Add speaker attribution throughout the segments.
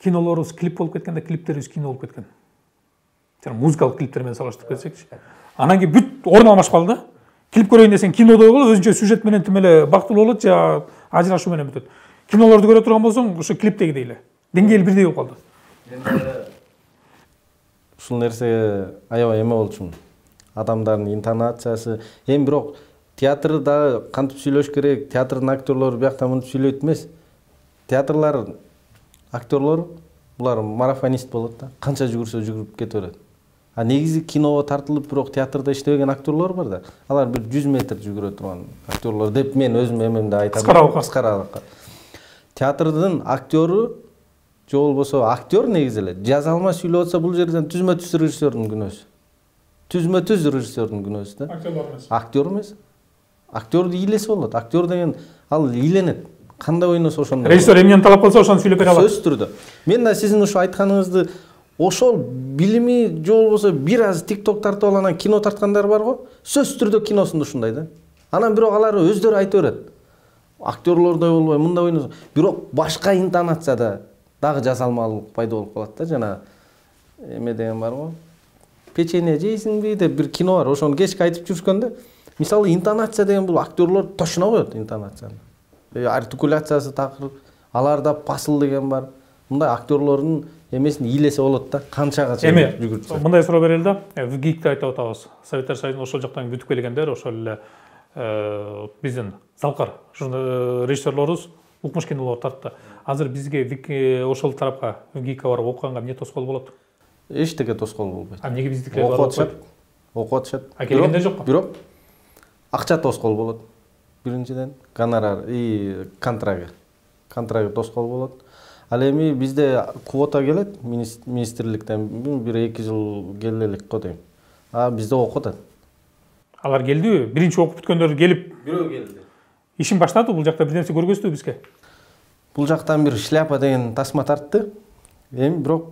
Speaker 1: кинолорубуз клип болуп кеткен да, клиптерибиз кино болуп кеткен. Жана музыкалык клиптер менен салыштырып кетсекчи. Анан кийин бүт орун алмашпалы да. Клип көрөйүн десең кинодой болот, өзүнчө сюжет менен тим эле бактылуу болот, же ажырашуу менен бүтөт. Кинолорду көрө турган болсоң, ошо клиптегидей эле. Деңгээли бирдей болуп калды.
Speaker 2: Ушул нерсеге аябай эме болчумун. Адамдардын интонациясы, эми бирок театрда кантип сүйлөш керек, театрдын актерлору биякта мынтип сүйлөйт эмес. Театрлар актерлор булар марафонист болот да. Канча жүгүрсө жүгүрүп кете берет. А негизи киного тартылып, бирок театрда иштебеген актерлор бар да. Алар бир 100 метр жүгүрө турган актерлор деп мен өзүм эмемде айтам. Кыскара аралыкка. Театрдын актеру же болбосо актер негизи эле жаза алмай сүйлөп атса, бул жерден түзмө-түз режиссердун күнөөсү. Түзмө-түз режиссердун күнөөсү да. Актер эмес. Актердун ийлеси болот. Актер деген ал ийленет. Кандай ойносо ошондой.
Speaker 1: Режиссер эмнени талап кылса, ошону сүйлөп бере алат.
Speaker 2: Сөзсүз түрдө. Мен да сиздин ушу айтканыңызды ошол билими же болбосо бир аз TikTok тартып алган кино тарткандар бар го. Сөзсүз түрдө киносунда ушундай да. Анан бирок алар өздөрү айтып берет. Актерлордой болбой, мындай ойносо, бирок башка интонацияда дагы жазалмалык пайда болуп калат да. Жана эме деген бар го. Печенье жейсиңби деп бир кино бар. Ошону кечке айтып жүрүшкөндө, мисалы интонация деген бул актерлор тошуна коет интонацияны. Артикуляциясы такыр, аларда пасыл деген бар. Мындай актерлордун эмесин ийлесе болот да. Канчага жүгүрүп.
Speaker 1: Мындай суроо берели да. ВГИКти айтып атабыз. Советтер Союзунун ошол жактан бүтүп келгендер, ошол эле биздин залкар режиссерлорубуз укмуш кинолорду тартты. Азыр бизге ошол тарапка ВГИКка барып окуганга эмне тоскоол болот?
Speaker 2: Эчтеке тоскоол болбойт.
Speaker 1: Эмнеге биздикилер барып окуйт?
Speaker 2: Окуп атышат.
Speaker 1: Келгендер жокпу?
Speaker 2: Бирок акча тоскоол болот. Биринчиден гонорар контракт тоскоол болот. Ал эми бизде квота келет министрликтен, бир 2 жыл келелик го дейм. А бизде окуп атат.
Speaker 1: Алар келдиби? Биринчи окуп бүткөндөр келип,
Speaker 2: бирөө келди.
Speaker 1: Ишин баштады, бул жакта бир нерсе көргөздү бизге.
Speaker 2: Бул жактан бир шляпа деген тасма тартты. Эми бирок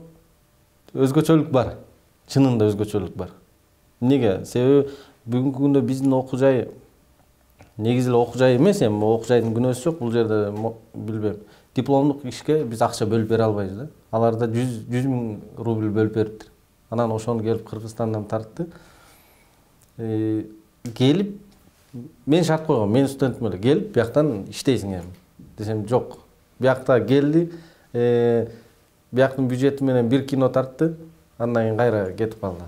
Speaker 2: өзгөчөлүк бар. Чынында өзгөчөлүк бар. Эмнеге? Себеби бүгүнкү күндө биздин окуу жай негизи эле окуу жай эмес, эми окуу жайдын күнөөсү жок. Бул жерде билбем. Дипломдук ишке биз акча бөлүп бере албайбыз да. Аларда 100 000 рубль бөлүп бериптир. Анан ошону келип Кыргызстандан тартты. Келип мен шарт койгом, мен студентим эле, келип бияктан иштейсиң эми. Десем жок. Биякта келди, бияктын бюджети менен бир кино тартты, андан кийин кайра кетип калды.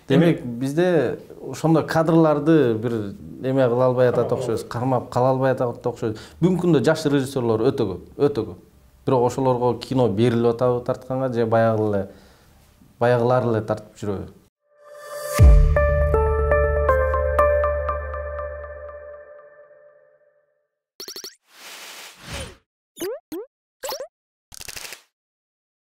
Speaker 2: Демек bizde ошондой кадрларды бир эме кыла албай атат окшойбуз, кармап кала албай атат окшойбуз. Бүгүнкү күндө жаш режиссерлор өтө көп. Бирок ошолорго кино берилип атабы тартканга же баягылар эле тартып жүрөбү?